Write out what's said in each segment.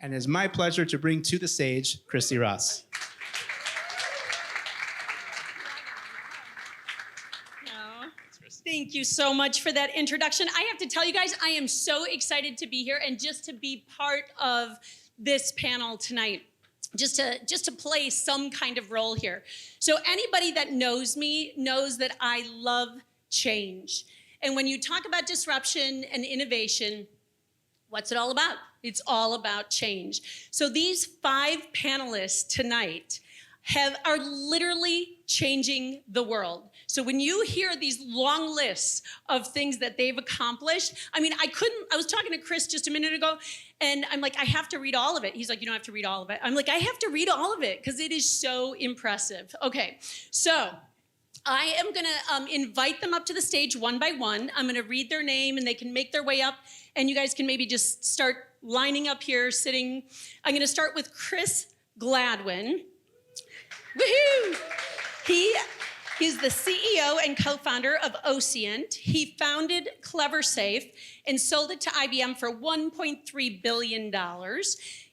And it's my pleasure to bring to the stage Kristi Ross. Thank you so much for that introduction. I have to tell you guys, I am so excited to be here and just to be part of this panel tonight. Just to play some kind of role here. So anybody that knows me knows that I love change. And when you talk about disruption and innovation, what's it all about? It's all about change. So these 5 panelists tonight are literally changing the world. So when you hear these long lists of things that they've accomplished, I mean, I was talking to Chris just a minute ago, and I'm like, I have to read all of it. He's like, you don't have to read all of it. I'm like, I have to read all of it because it is so impressive. Okay, so I am gonna invite them up to the stage one by one. I'm gonna read their name and they can make their way up, and you guys can maybe just start lining up here, sitting. I'm gonna start with Chris Gladwin. Woohoo! He's the CEO and co-founder of Ocient. He founded CleverSafe and sold it to IBM for $1.3 billion.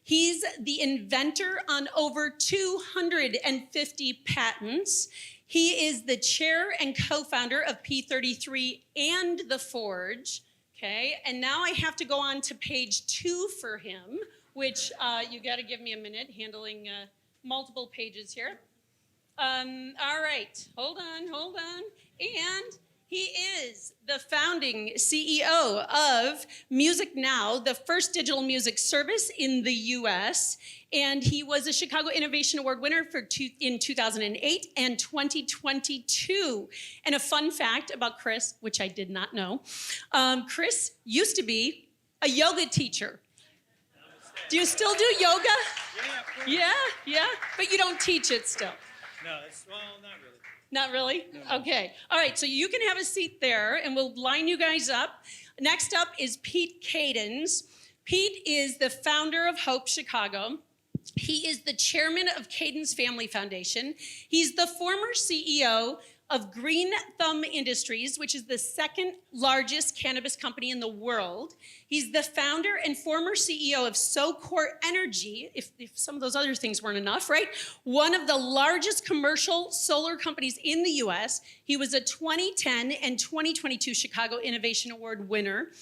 He's the inventor on over 250 patents. He is the chair and co-founder of P33 and The Forge. Okay, and now I have to go on to page 2 for him, which you gotta give me a minute, handling multiple pages here. All right, hold on. And he is the founding CEO of Music Now, the first digital music service in the US. And he was a Chicago Innovation Award winner in 2008 and 2022. And a fun fact about Chris, which I did not know, Chris used to be a yoga teacher. Do you still do yoga? Yeah, but you don't teach it still. No, well, not really. Not really? No. Okay. All right, so you can have a seat there, and we'll line you guys up. Next up is Pete Kadens. Pete is the founder of Hope Chicago. He is the chairman of Kadens Family Foundation. He's the former CEO of Green Thumb Industries, which is the second largest cannabis company in the world. He's the founder and former CEO of SoCore Energy, if some of those other things weren't enough, right? One of the largest commercial solar companies in the US. He was a 2010 and 2022 Chicago Innovation Award winner.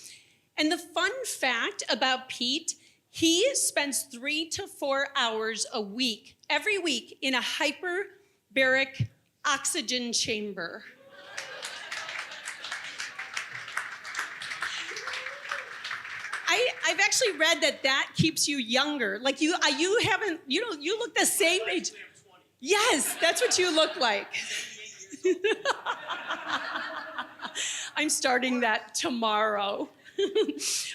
And the fun fact about Pete, he spends 3 to 4 hours a week, every week, in a hyperbaric oxygen chamber. I've actually read that keeps you younger. Like you look the same age. Yes, that's what you look like. I'm starting that tomorrow.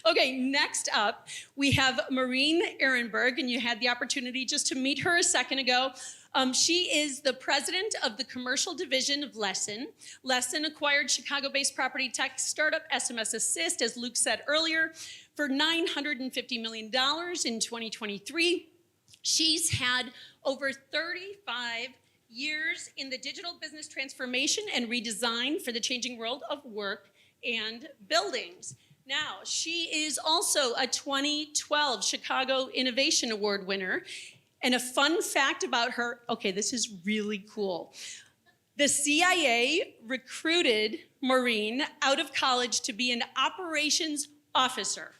Okay, next up, we have Maureen Ehrenberg, and you had the opportunity just to meet her a second ago. She is the president of the commercial division of Lesson. Lesson acquired Chicago-based property tech startup SMS Assist, as Luke said earlier, for $950 million in 2023. She's had over 35 years in the digital business transformation and redesign for the changing world of work and buildings. Now, she is also a 2012 Chicago Innovation Award winner. And a fun fact about her, okay, this is really cool. The CIA recruited Maureen out of college to be an operations officer.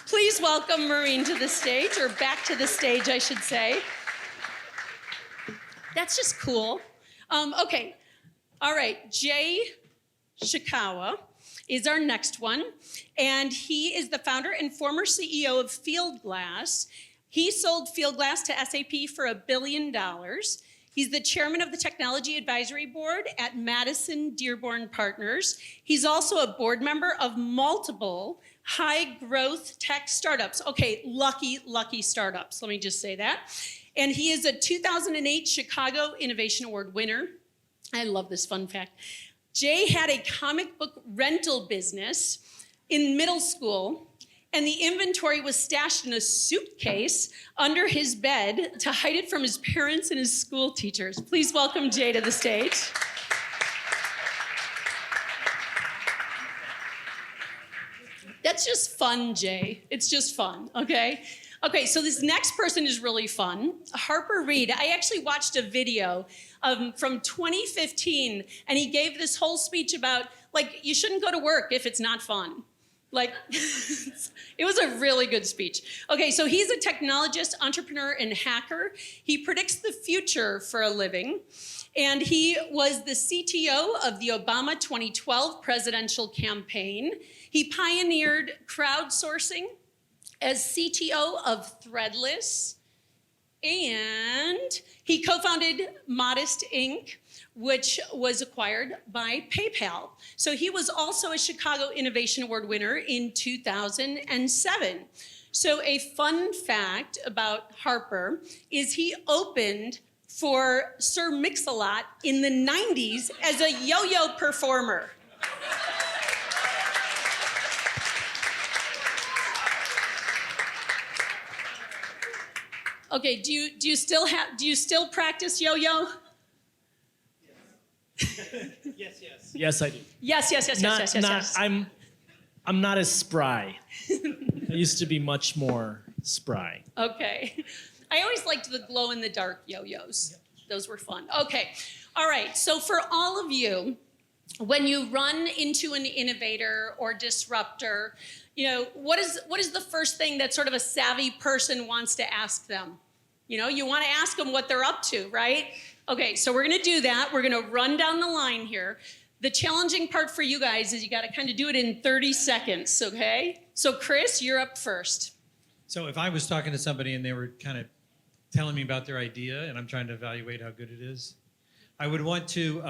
Please welcome Maureen to the stage, or back to the stage, I should say. That's just cool. Okay, all right, Jay Shekhawat is our next one, and he is the founder and former CEO of Fieldglass. He sold Fieldglass to SAP for $1 billion. He's the chairman of the technology advisory board at Madison Dearborn Partners. He's also a board member of multiple high growth tech startups. Okay, lucky startups, let me just say that. And he is a 2008 Chicago Innovation Award winner. I love this fun fact. Jay had a comic book rental business in middle school, and the inventory was stashed in a suitcase under his bed to hide it from his parents and his school teachers. Please welcome Jay to the stage. That's just fun, Jay. It's just fun, okay? Okay, so this next person is really fun. Harper Reed. I actually watched a video from 2015, and he gave this whole speech about, like, you shouldn't go to work if it's not fun. Like, it was a really good speech. Okay, so he's a technologist, entrepreneur, and hacker. He predicts the future for a living. And he was the CTO of the Obama 2012 presidential campaign. He pioneered crowdsourcing as CTO of Threadless. And he co-founded Modest Inc., which was acquired by PayPal. So he was also a Chicago Innovation Award winner in 2007. So a fun fact about Harper is he opened for Sir Mix-a-Lot in the 90s as a yo-yo performer. Okay, do you still practice yo-yo? Yes. Yes, I do. Yes. I'm not as spry. I used to be much more spry. Okay. I always liked the glow-in-the-dark yo-yos. Those were fun. Okay. All right. So for all of you, when you run into an innovator or disruptor, you know, what is the first thing that sort of a savvy person wants to ask them? You know, you want to ask them what they're up to, right? Okay, so we're going to do that. We're going to run down the line here. The challenging part for you guys is you got to kind of do it in 30 seconds, okay? So Chris, you're up first. So if I was talking to somebody and they were kind of telling me about their idea and I'm trying to evaluate how good it is, I would want to,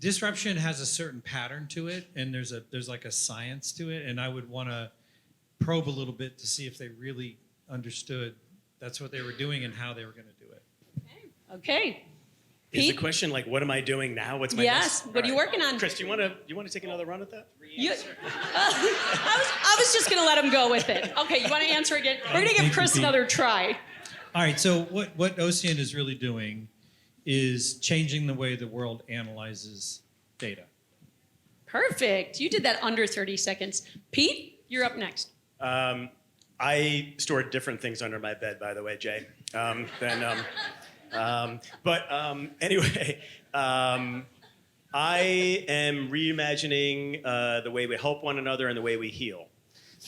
disruption has a certain pattern to it, and there's like a science to it, and I would want to probe a little bit to see if they really understood that's what they were doing and how they were going to do it. Okay. Is the Pete? question like, what am I doing now? What's my Yes. next? What are you All right. working on? Chris, do you want to take another run at that? I was just going to let him go with it. Okay, you want to answer again? We're going to give Thank you, Chris Pete. another try. All right, so what Ocean is really doing is changing the way the world analyzes data. Perfect. You did that under 30 seconds. Pete, you're up next. I store different things under my bed, by the way, Jay. Anyway, I am reimagining the way we help one another and the way we heal.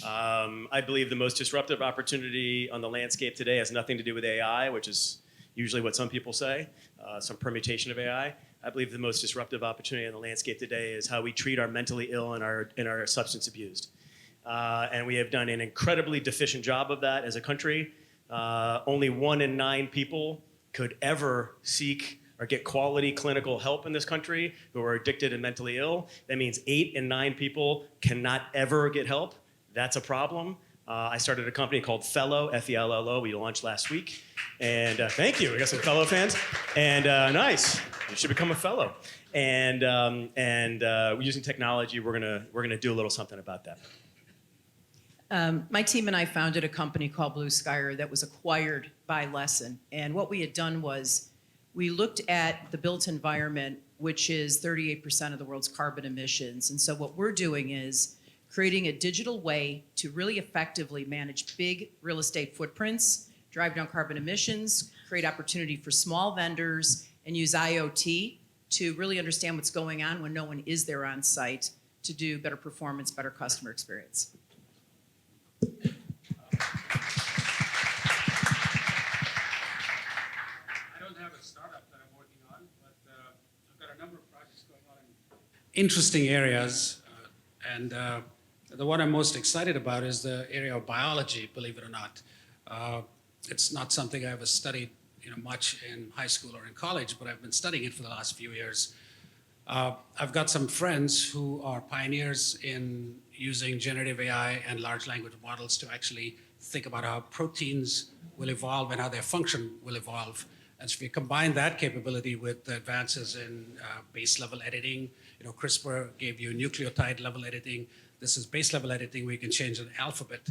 I believe the most disruptive opportunity on the landscape today has nothing to do with AI, which is usually what some people say, some permutation of AI. I believe the most disruptive opportunity on the landscape today is how we treat our mentally ill and our substance abused. And we have done an incredibly deficient job of that as a country. Only 1 in 9 people could ever seek or get quality clinical help in this country who are addicted and mentally ill. That means 8 in 9 people cannot ever get help. That's a problem. I started a company called Fellow, F-E-L-L-O. We launched last week. And thank you. We got some Fellow fans. And nice. You should become a Fellow. And using technology, we're gonna do a little something about that. My team and I founded a company called Blue Skyer that was acquired by Lesson. And what we had done was we looked at the built environment, which is 38% of the world's carbon emissions. And so what we're doing is creating a digital way to really effectively manage big real estate footprints, drive down carbon emissions, create opportunity for small vendors, and use IoT to really understand what's going on when no one is there on site to do better performance, better customer experience. I don't have a startup that I'm working on, but I've got a number of projects going on in interesting areas. The one I'm most excited about is the area of biology, believe it or not. It's not something I ever studied much in high school or in college, but I've been studying it for the last few years. I've got some friends who are pioneers in using generative AI and large language models to actually think about how proteins will evolve and how their function will evolve. And so if you combine that capability with the advances in base level editing, CRISPR gave you nucleotide level editing. This is base level editing where you can change an alphabet.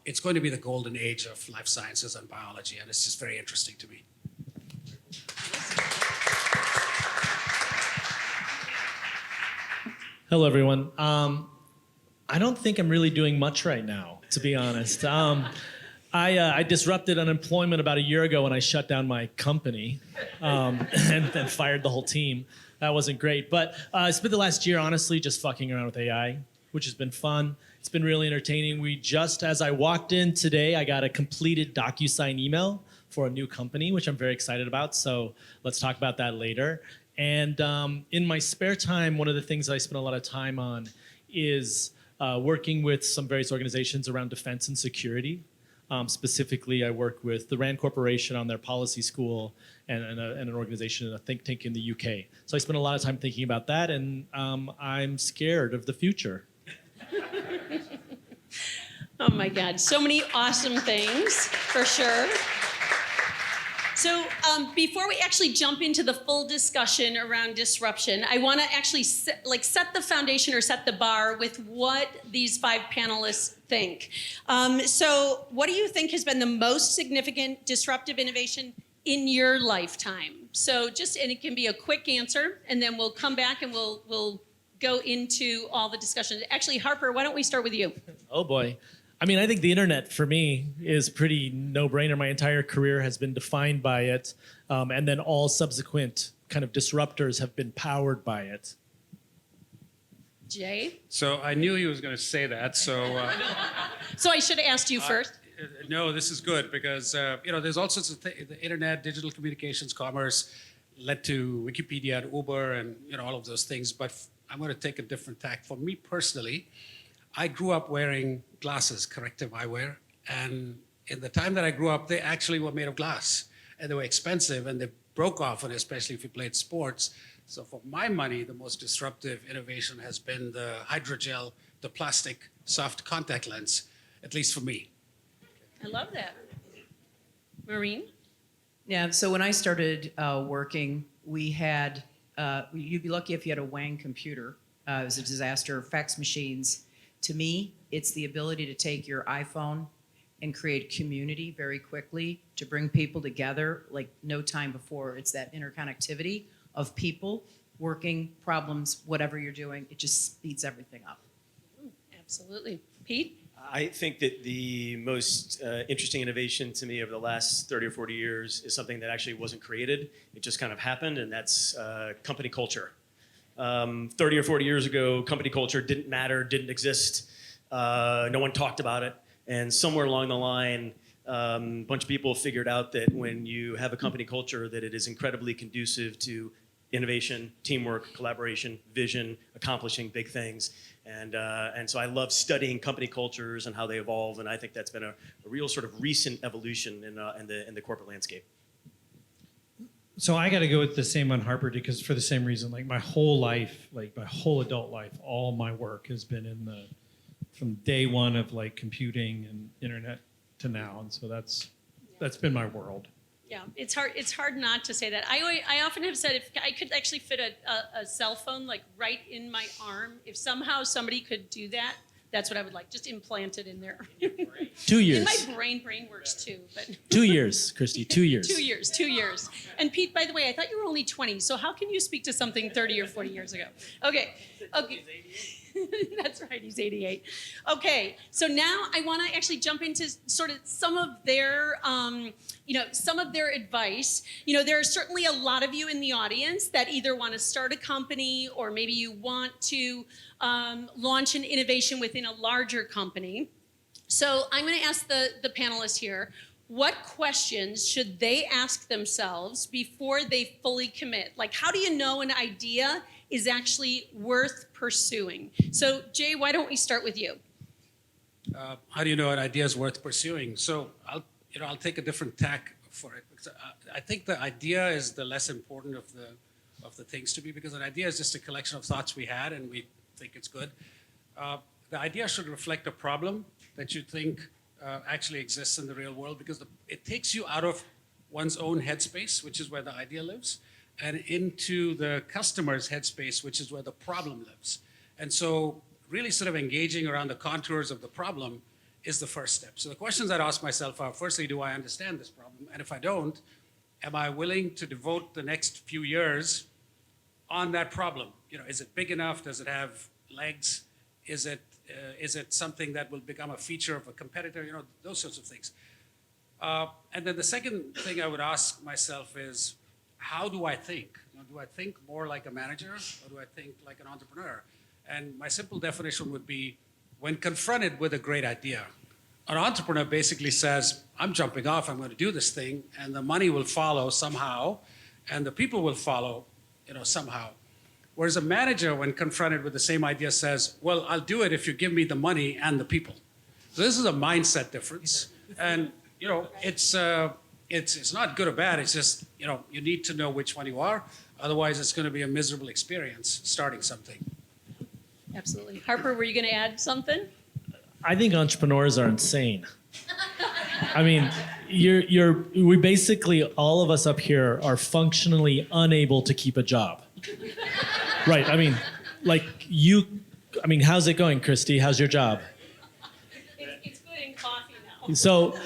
It's going to be the golden age of life sciences and biology, and it's just very interesting to me. Hello, everyone. I don't think I'm really doing much right now, to be honest. I disrupted unemployment about a year ago when I shut down my company and then fired the whole team. That wasn't great. But I spent the last year, honestly, just fucking around with AI, which has been fun. It's been really entertaining. As I walked in today, I got a completed DocuSign email for a new company, which I'm very excited about. So let's talk about that later. And in my spare time, one of the things that I spend a lot of time on is working with some various organizations around defense and security. Specifically, I work with the RAND Corporation on their policy school and an organization and a think tank in the UK. So I spend a lot of time thinking about that, and I'm scared of the future. Oh my God, so many awesome things, for sure. So before we actually jump into the full discussion around disruption, I want to actually set the foundation or set the bar with what these 5 panelists think. So what do you think has been the most significant disruptive innovation in your lifetime? So and it can be a quick answer, and then we'll come back and we'll go into all the discussions. Actually, Harper, why don't we start with you? Oh boy. I mean, I think the internet for me is pretty no-brainer. My entire career has been defined by it, and then all subsequent kind of disruptors have been powered by it. Jay? So I knew he was going to say that. So So I should have asked you first. no, this is good because there's all sorts of things. The internet, digital communications, commerce led to Wikipedia and Uber and all of those things. But I'm going to take a different tack. For me personally, I grew up wearing glasses, corrective eyewear, and in the time that I grew up, they actually were made of glass, and they were expensive, and they broke often, especially if you played sports. So for my money, the most disruptive innovation has been the hydrogel, the plastic soft contact lens, at least for me. I love that. Maureen? Yeah, so when I started working, we had, you'd be lucky if you had a Wang computer. It was a disaster. Fax machines. To me, it's the ability to take your iPhone and create community very quickly, to bring people together like no time before. It's that interconnectivity of people working problems, whatever you're doing. It just speeds everything up. Absolutely. Pete? I think that the most interesting innovation to me over the last 30 or 40 years is something that actually wasn't created. It just kind of happened, and that's company culture. 30 or 40 years ago, company culture didn't matter, didn't exist. No one talked about it. And somewhere along the line, a bunch of people figured out that when you have a company culture, that it is incredibly conducive to innovation, teamwork, collaboration, vision, accomplishing big things. And so I love studying company cultures and how they evolve. And I think that's been a real sort of recent evolution in the corporate landscape. So I got to go with the same on Harper because for the same reason, like my whole life, like my whole adult life, all my work has been from day one of like computing and internet to now. And so that's been my world. Yeah, it's hard not to say that. I often have said if I could actually fit a cell phone like right in my arm, if somehow somebody could do that, that's what I would like, just implant it in there. 2 years. In my brain works too, but 2 years, Kristi, 2 years. 2 years. And Pete, by the way, I thought you were only 20, so how can you speak to something 30 or 40 years ago? Okay. That's right, he's 88. Okay, so now I want to actually jump into sort of some of their, some of their advice. There are certainly a lot of you in the audience that either want to start a company or maybe you want to launch an innovation within a larger company. So I'm going to ask the panelists here, what questions should they ask themselves before they fully commit? Like, how do you know an idea is actually worth pursuing? So, Jay, why don't we start with you? How do you know an idea is worth pursuing? So I'll take a different tack for it. Because I think the idea is the less important of the things to be, because an idea is just a collection of thoughts we had and we think it's good. The idea should reflect a problem that you think actually exists in the real world, because it takes you out of one's own headspace, which is where the idea lives, and into the customer's headspace, which is where the problem lives. And so really sort of engaging around the contours of the problem is the first step. So the questions I'd ask myself are, firstly, do I understand this problem? And if I don't, am I willing to devote the next few years on that problem? Is it big enough? Does it have legs? Is it something that will become a feature of a competitor? Those sorts of things. And then the second thing I would ask myself is, how do I think? Do I think more like a manager or do I think like an entrepreneur? And my simple definition would be, when confronted with a great idea, an entrepreneur basically says, I'm jumping off, I'm going to do this thing, and the money will follow somehow, and the people will follow, somehow. Whereas a manager, when confronted with the same idea, says, well, I'll do it if you give me the money and the people. So this is a mindset difference. And, it's not good or bad, it's just, you need to know which one you are. Otherwise, it's going to be a miserable experience starting something. Absolutely. Harper, were you going to add something? I think entrepreneurs are insane. I mean, we basically, all of us up here are functionally unable to keep a job. Right, I mean, how's it going, Kristi? How's your job? It's good in coffee now. So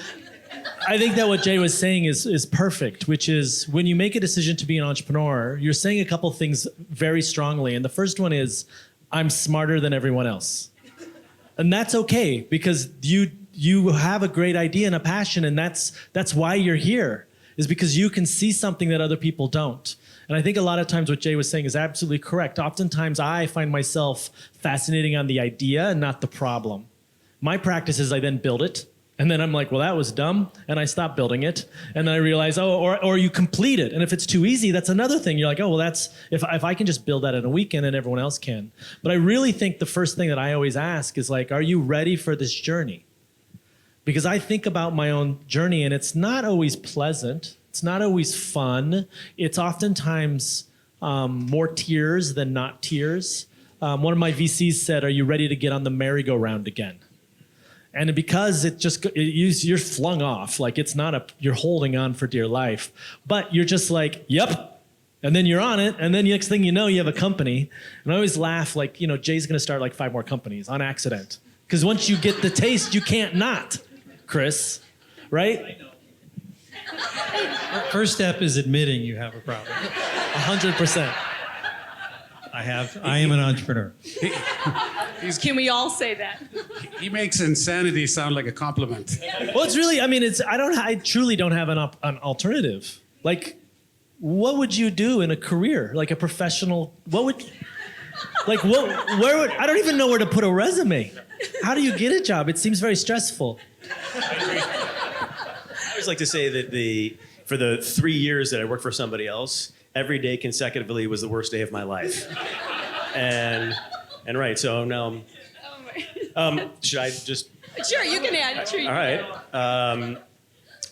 I think that what Jay was saying is perfect, which is when you make a decision to be an entrepreneur, you're saying a couple things very strongly. And the first one is, I'm smarter than everyone else. And that's okay, because you have a great idea and a passion, and that's why you're here, is because you can see something that other people don't. And I think a lot of times what Jay was saying is absolutely correct. Oftentimes I find myself fascinating on the idea and not the problem. My practice is I then build it, and then I'm like, well, that was dumb, and I stop building it, and then I realize, or you complete it, and if it's too easy, that's another thing. You're like, oh, well, that's if I can just build that in a weekend, and everyone else can. But I really think the first thing that I always ask is like, are you ready for this journey? Because I think about my own journey, and it's not always pleasant. It's not always fun. It's oftentimes more tears than not tears. One of my VCs said, are you ready to get on the merry-go-round again? And because you're flung off, like it's not you're holding on for dear life, but you're just like, yep. And then you're on it. And then the next thing you know, you have a company. And I always laugh like, Jay's going to start like 5 more companies on accident. Because once you get the taste, you can't not, Chris, right? I know. First step is admitting you have a problem. 100%. I am an entrepreneur. Can we all say that? He makes insanity sound like a compliment. Well, it's really, I truly don't have an alternative. Like, what would you do in a career? Like a professional, I don't even know where to put a resume. How do you get a job? It seems very stressful. I always like to say that for the 3 years that I worked for somebody else, every day consecutively was the worst day of my life. And right, so now, should I just? Sure, you can add. Sure, All right.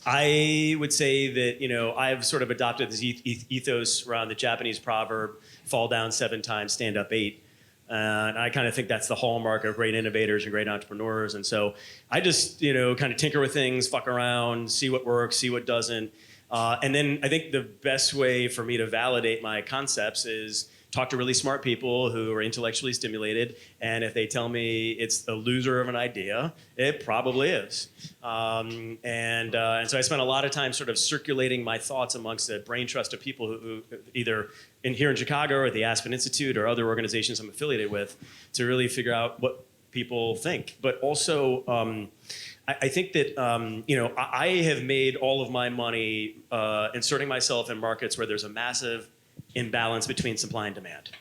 I would say that, I've sort of adopted this ethos around the Japanese proverb, fall down 7 times, stand up 8. And I kind of think that's the hallmark of great innovators and great entrepreneurs. And so I just, kind of tinker with things, fuck around, see what works, see what doesn't. And then I think the best way for me to validate my concepts is talk to really smart people who are intellectually stimulated. And if they tell me it's a loser of an idea, it probably is. And so I spent a lot of time sort of circulating my thoughts amongst the brain trust of people who either here in Chicago or at the Aspen Institute or other organizations I'm affiliated with to really figure out what people think. But also, I think that, I have made all of my money inserting myself in markets where there's a massive imbalance between supply and demand,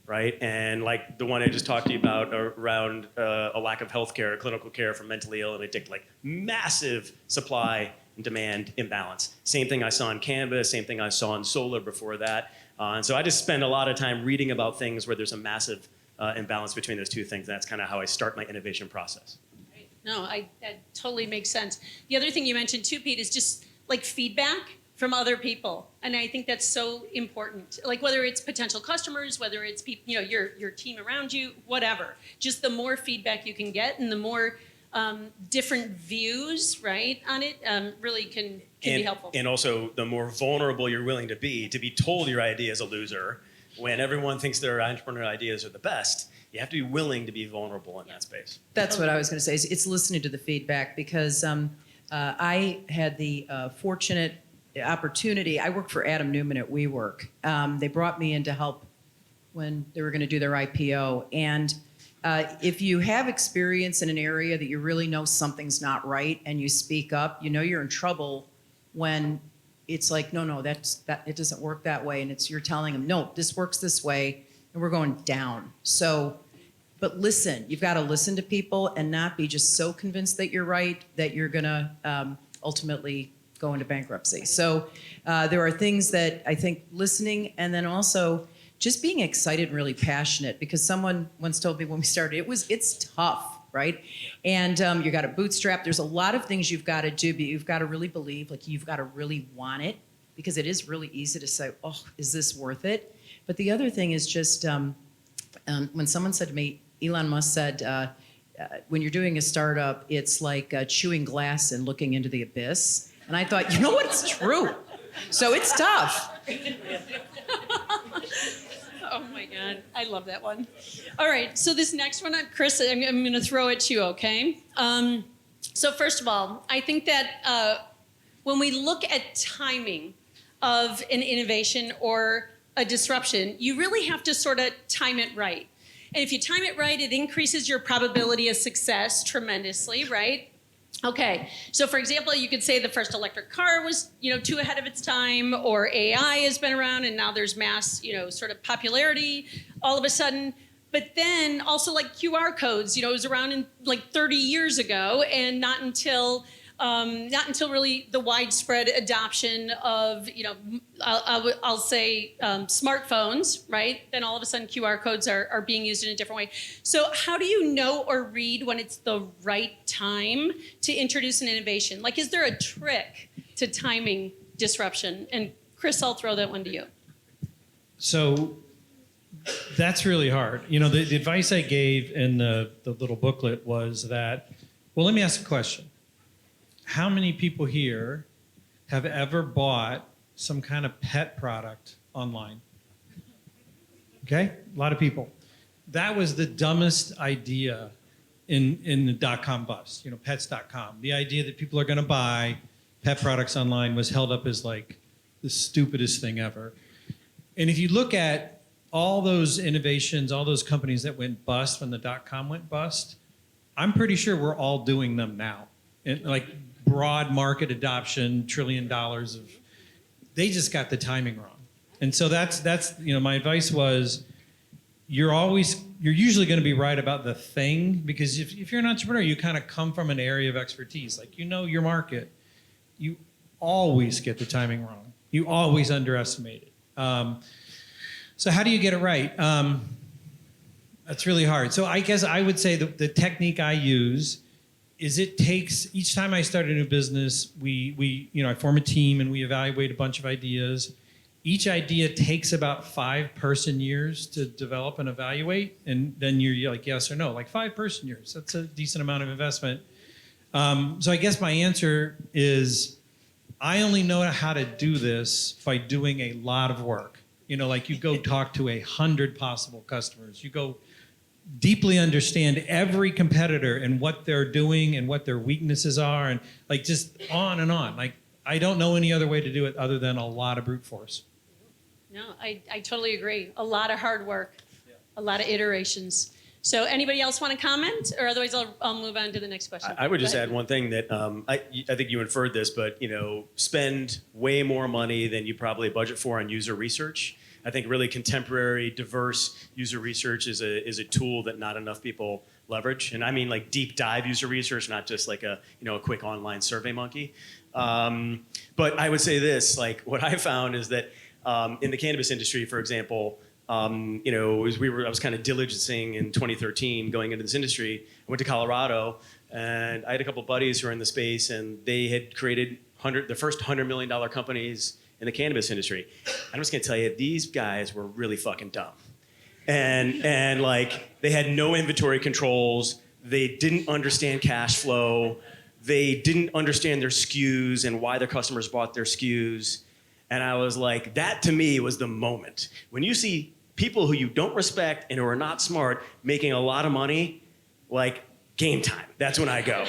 right? And like the one I just talked to you about around a lack of healthcare, clinical care for mentally ill and addicted, like massive supply and demand imbalance. Same thing I saw in Canvas, same thing I saw in solar before that. And so I just spend a lot of time reading about things where there's a massive imbalance between those two things. That's kind of how I start my innovation process. No, that totally makes sense. The other thing you mentioned too, Pete, is just like feedback from other people. And I think that's so important. Like whether it's potential customers, whether it's people, your team around you, whatever. Just the more feedback you can get and the more different views, right, on it really can be helpful. And also the more vulnerable you're willing to be told your idea is a loser when everyone thinks their entrepreneurial ideas are the best. You have to be willing to be vulnerable in that space. That's what I was going to say. It's listening to the feedback because I had the fortunate opportunity. I worked for Adam Newman at WeWork. They brought me in to help when they were going to do their IPO. And if you have experience in an area that you really know something's not right and you speak up, you know you're in trouble when it's like, no, that it doesn't work that way. And you're telling them, no, this works this way, and we're going down. So, but listen, you've got to listen to people and not be just so convinced that you're right that you're gonna ultimately go into bankruptcy. So there are things that I think listening, and then also just being excited and really passionate, because someone once told me when we started, it's tough, right? And you got to bootstrap. There's a lot of things you've got to do, but you've got to really believe, like you've got to really want it, because it is really easy to say, oh, is this worth it? But the other thing is just when someone said to me, Elon Musk said, when you're doing a startup, it's like chewing glass and looking into the abyss. And I thought, you know what? It's true. So it's tough. Oh my God, I love that one. All right, so this next one, Chris, I'm going to throw it to you, okay? So first of all, I think that when we look at timing of an innovation or a disruption, you really have to sort of time it right. And if you time it right, it increases your probability of success tremendously, right? Okay, so for example, you could say the first electric car was, too ahead of its time, or AI has been around and now there's mass, sort of popularity all of a sudden. But then also like QR codes, it was around in like 30 years ago, and not until really the widespread adoption of, I'll say smartphones, right? Then all of a sudden QR codes are being used in a different way. So how do you know or read when it's the right time to introduce an innovation? Like, is there a trick to timing disruption? And Chris, I'll throw that one to you. So that's really hard. The advice I gave in the little booklet was that, well, let me ask a question. How many people here have ever bought some kind of pet product online? Okay, a lot of people. That was the dumbest idea in the dot-com bust, pets.com. The idea that people are gonna buy pet products online was held up as like the stupidest thing ever. And if you look at all those innovations, all those companies that went bust when the dot-com went bust, I'm pretty sure we're all doing them now. And like broad market adoption, $1 trillion of, they just got the timing wrong. And so that's my advice was, you're usually going to be right about the thing, because if you're an entrepreneur, you kind of come from an area of expertise, like your market, you always get the timing wrong. You always underestimate it. So how do you get it right? That's really hard. So I guess I would say the technique I use is it takes, each time I start a new business, I form a team and we evaluate a bunch of ideas. Each idea takes about 5 person years to develop and evaluate, and then you're like yes or no, like 5 person years. That's a decent amount of investment. So I guess my answer is, I only know how to do this by doing a lot of work. Like you go talk to 100 possible customers. You go deeply understand every competitor and what they're doing and what their weaknesses are, and like just on and on. Like I don't know any other way to do it other than a lot of brute force. No, I totally agree. A lot of hard work, a lot of iterations. So anybody else want to comment? Or otherwise I'll move on to the next question. I would just add one thing that I think you inferred this, but spend way more money than you probably budget for on user research. I think really contemporary, diverse user research is a tool that not enough people leverage. And I mean like deep dive user research, not just like a quick online survey monkey. But I would say this, like what I found is that in the cannabis industry, for example, I was kind of diligencing in 2013 going into this industry. I went to Colorado and I had a couple buddies who were in the space, and they had created the first $100 million companies in the cannabis industry. I'm just gonna tell you, these guys were really fucking dumb. And like they had no inventory controls, they didn't understand cash flow, they didn't understand their SKUs and why their customers bought their SKUs. And I was like, that to me was the moment. When you see people who you don't respect and who are not smart making a lot of money, like game time, that's when I go.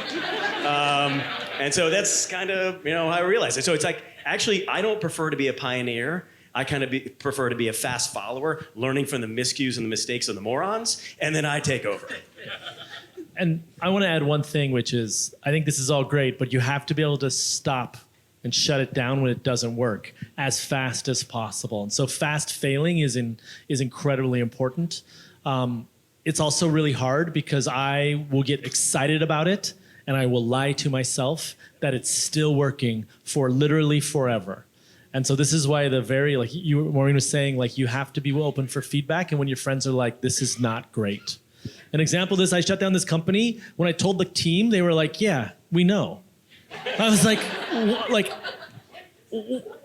And so that's kind of how I realized it. So it's like, actually, I don't prefer to be a pioneer. I kind of prefer to be a fast follower, learning from the miscues and the mistakes of the morons, and then I take over. And I want to add one thing, which is I think this is all great, but you have to be able to stop and shut it down when it doesn't work as fast as possible. And so fast failing is incredibly important. It's also really hard because I will get excited about it and I will lie to myself that it's still working for literally forever. And so this is why like Maureen was saying, like you have to be open for feedback. And when your friends are like, this is not great. An example of this, I shut down this company. When I told the team, they were like, yeah, we know. I was like,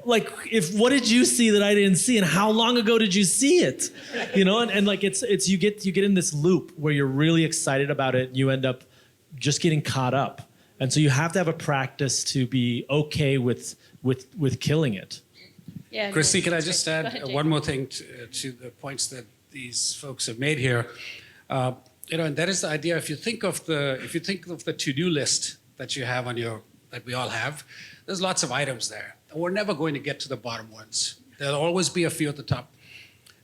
what did you see that I didn't see, and how long ago did you see it? You know, and like it's you get in this loop where you're really excited about it, and you end up just getting caught up. And so you have to have a practice to be okay with killing it. Yeah. Kristi, can I just add ahead, Jay. one more thing to the points that these folks have made here? And that is the idea. If you think of the to-do list that you have that we all have, there's lots of items there. We're never going to get to the bottom ones. There'll always be a few at the top.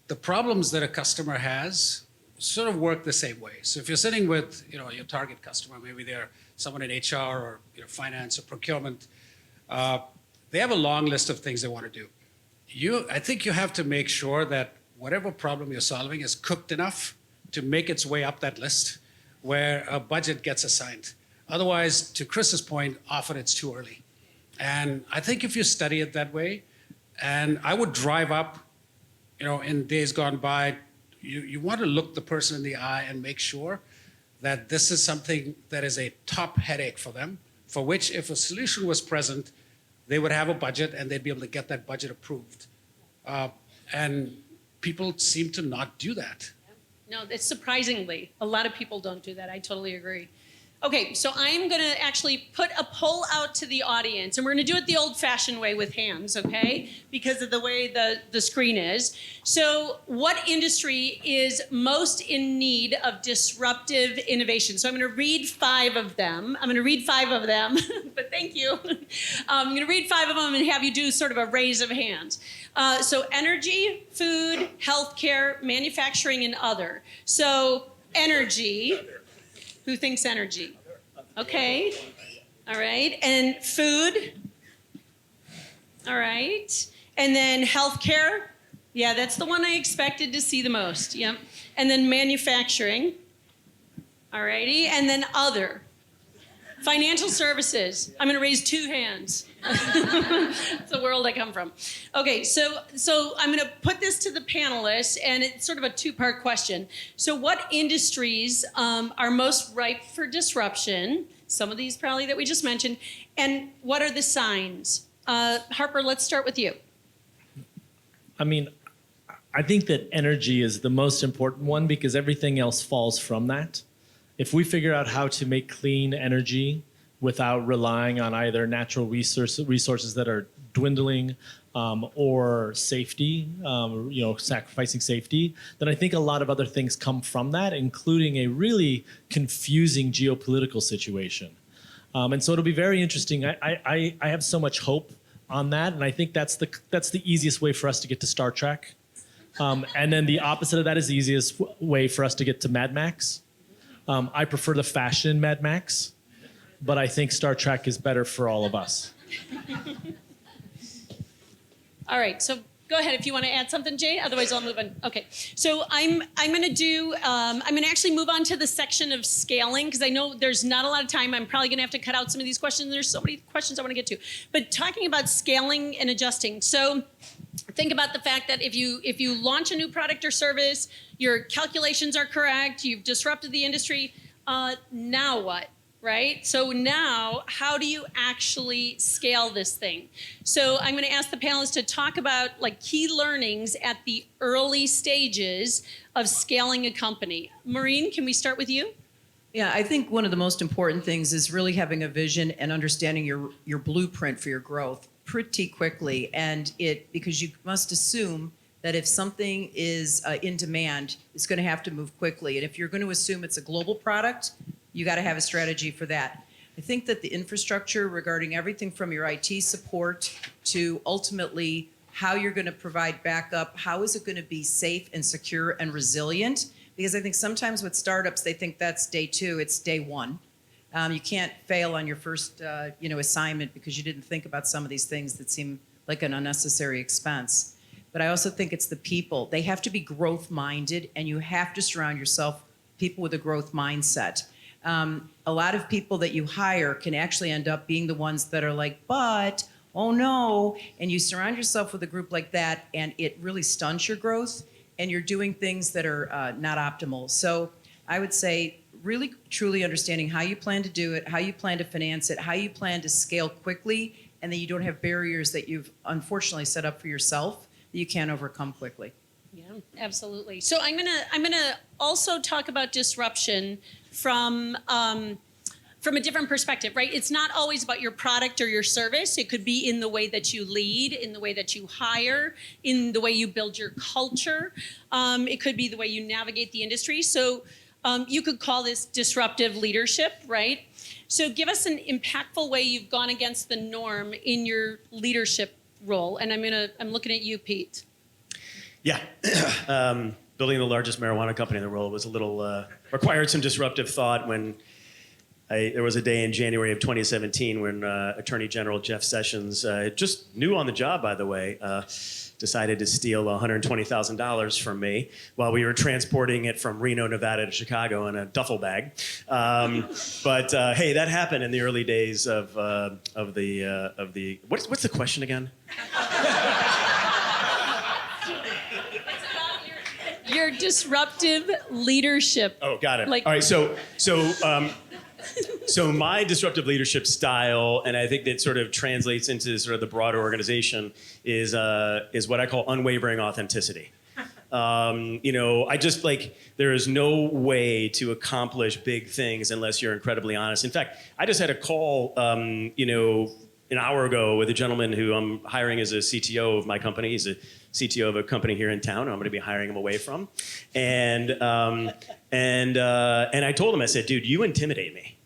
The problems that a customer has sort of work the same way. So if you're sitting with your target customer, maybe they're someone in HR or finance or procurement, they have a long list of things they want to do. I think you have to make sure that whatever problem you're solving is cooked enough to make its way up that list where a budget gets assigned. Otherwise, to Chris's point, often it's too early. And I think if you study it that way, and I would drive up, in days gone by, you want to look the person in the eye and make sure that this is something that is a top headache for them, for which if a solution was present, they would have a budget and they'd be able to get that budget approved. And people seem to not do that. No, it's surprisingly, a lot of people don't do that. I totally agree. Okay, so I'm going to actually put a poll out to the audience, and we're going to do it the old-fashioned way with hands, okay? Because of the way the screen is. So what industry is most in need of disruptive innovation? So I'm going to read 5 of them. But thank you. I'm going to read 5 of them and have you do sort of a raise of hands. So energy, food, healthcare, manufacturing, and other. So energy. Who thinks energy? Okay. All right. And food. All right. And then healthcare. Yeah, that's the one I expected to see the most. Yep. And then manufacturing. All righty. And then other. Financial services. I'm going to raise 2 hands. It's the world I come from. Okay, so I'm going to put this to the panelists, and it's sort of a 2-part question. So what industries are most ripe for disruption? Some of these probably that we just mentioned. And what are the signs? Harper, let's start with you. I mean, I think that energy is the most important one because everything else falls from that. If we figure out how to make clean energy without relying on either natural resources that are dwindling or safety, sacrificing safety, then I think a lot of other things come from that, including a really confusing geopolitical situation. And so it'll be very interesting. I have so much hope on that, and I think that's the easiest way for us to get to Star Trek. And then the opposite of that is the easiest way for us to get to Mad Max. I prefer the fashion Mad Max, but I think Star Trek is better for all of us. All right, so go ahead if you want to add something, Jay. Otherwise, I'll move on. Okay, so I'm going to actually move on to the section of scaling because I know there's not a lot of time. I'm probably going to have to cut out some of these questions. There's so many questions I want to get to. But talking about scaling and adjusting, so think about the fact that if you launch a new product or service, your calculations are correct, you've disrupted the industry. Now what? Right? So now, how do you actually scale this thing? So I'm going to ask the panelists to talk about key learnings at the early stages of scaling a company. Maureen, can we start with you? Yeah, I think one of the most important things is really having a vision and understanding your blueprint for your growth pretty quickly. And because you must assume that if something is in demand, it's going to have to move quickly. And if you're going to assume it's a global product, you got to have a strategy for that. I think that the infrastructure regarding everything from your IT support to ultimately how you're going to provide backup, how is it going to be safe and secure and resilient? Because I think sometimes with startups, they think that's day 2, it's day 1. You can't fail on your first assignment because you didn't think about some of these things that seem like an unnecessary expense. But I also think it's the people. They have to be growth-minded, and you have to surround yourself people with a growth mindset. A lot of people that you hire can actually end up being the ones that are like, but, oh no, and you surround yourself with a group like that, and it really stunts your growth, and you're doing things that are not optimal. So I would say really truly understanding how you plan to do it, how you plan to finance it, how you plan to scale quickly, and that you don't have barriers that you've unfortunately set up for yourself that you can't overcome quickly. Yeah, absolutely. So I'm gonna also talk about disruption from a different perspective, right? It's not always about your product or your service. It could be in the way that you lead, in the way that you hire, in the way you build your culture. It could be the way you navigate the industry. So you could call this disruptive leadership, right? So give us an impactful way you've gone against the norm in your leadership role. And I'm looking at you, Pete. Yeah. Building the largest marijuana company in the world was a little, required some disruptive thought when there was a day in January of 2017 when Attorney General Jeff Sessions, just new on the job, by the way, decided to steal $120,000 from me while we were transporting it from Reno, Nevada to Chicago in a duffel bag. But hey, that happened in the early days of the what's the question again? Your disruptive leadership. Oh, got it. Like- All right, so my disruptive leadership style, and I think that sort of translates into sort of the broader organization, is what I call unwavering authenticity. I just there is no way to accomplish big things unless you're incredibly honest. In fact, I just had a call, an hour ago with a gentleman who I'm hiring as a CTO of my company. He's a CTO of a company here in town. I'm going to be hiring him away from, and I told him, I said, dude, you intimidate me.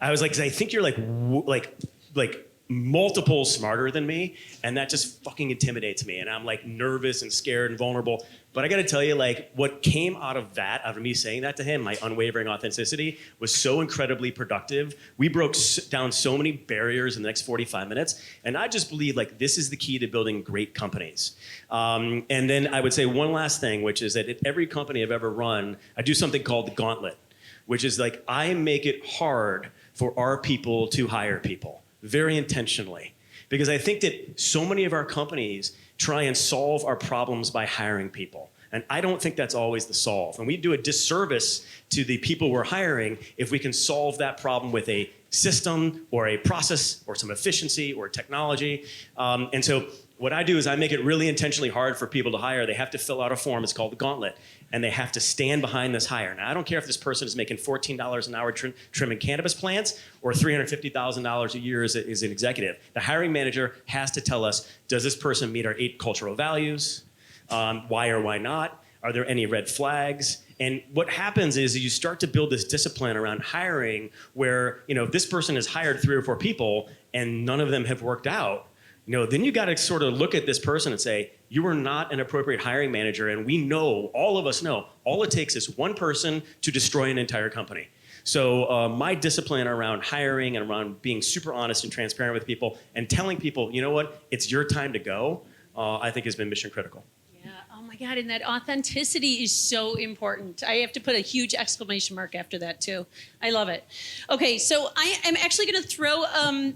I was like, 'cause I think you're like multiple smarter than me, and that just fucking intimidates me, and I'm like nervous and scared and vulnerable. But I got to tell you, what came out of me saying that to him, my unwavering authenticity, was so incredibly productive. We broke down so many barriers in the next 45 minutes, and I just believe this is the key to building great companies. And then I would say one last thing, which is that at every company I've ever run, I do something called the gauntlet, which is I make it hard for our people to hire people, very intentionally. Because I think that so many of our companies try and solve our problems by hiring people. And I don't think that's always the solve. And we do a disservice to the people we're hiring if we can solve that problem with a system or a process or some efficiency or technology. And so what I do is I make it really intentionally hard for people to hire. They have to fill out a form. It's called the gauntlet. And they have to stand behind this hire. Now, I don't care if this person is making $14 an hour trimming cannabis plants or $350,000 a year as an executive. The hiring manager has to tell us, does this person meet our 8 cultural values? Why or why not? Are there any red flags? And what happens is you start to build this discipline around hiring where, if this person has hired 3 or 4 people and none of them have worked out, then you got to sort of look at this person and say, you are not an appropriate hiring manager. And we know, all of us know, all it takes is one person to destroy an entire company. So my discipline around hiring and around being super honest and transparent with people and telling people, you know what, it's your time to go, I think has been mission critical. Yeah, oh my God, and that authenticity is so important. I have to put a huge exclamation mark after that too. I love it. Okay, so I am actually gonna throw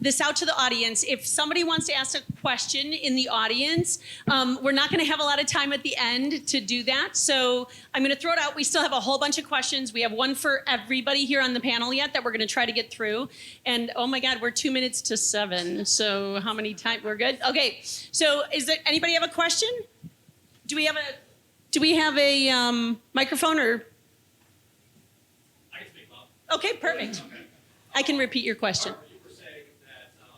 this out to the audience. If somebody wants to ask a question in the audience, we're not gonna have a lot of time at the end to do that. So I'm gonna throw it out. We still have a whole bunch of questions. We have one for everybody here on the panel yet that we're gonna try to get through. And oh my God, we're 2 minutes to 7. So how many times, we're good? Okay, so is there, anybody have a question? Do we have a microphone or? I can speak, Bob. Okay, perfect. I can repeat your question. You were saying that you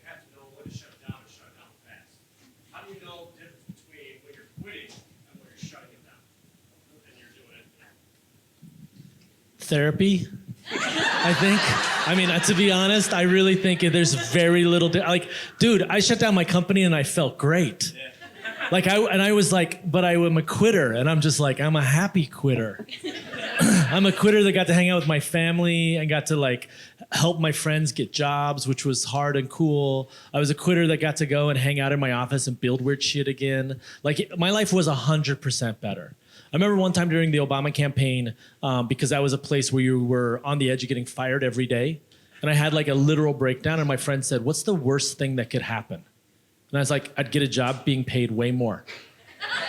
have to know when to shut it down and shut it down fast. How do you know the difference between when you're quitting and when you're shutting it down and you're doing it? Therapy, I think. To be honest, I really think there's very little. Dude, I shut down my company and I felt great. I was like, but I am a quitter, and I'm just like, I'm a happy quitter. I'm a quitter that got to hang out with my family and got to like help my friends get jobs, which was hard and cool. I was a quitter that got to go and hang out in my office and build weird shit again. Like my life was 100% better. I remember one time during the Obama campaign, because that was a place where you were on the edge of getting fired every day. And I had like a literal breakdown, and my friend said, "What's the worst thing that could happen?" And I was like, "I'd get a job being paid way more.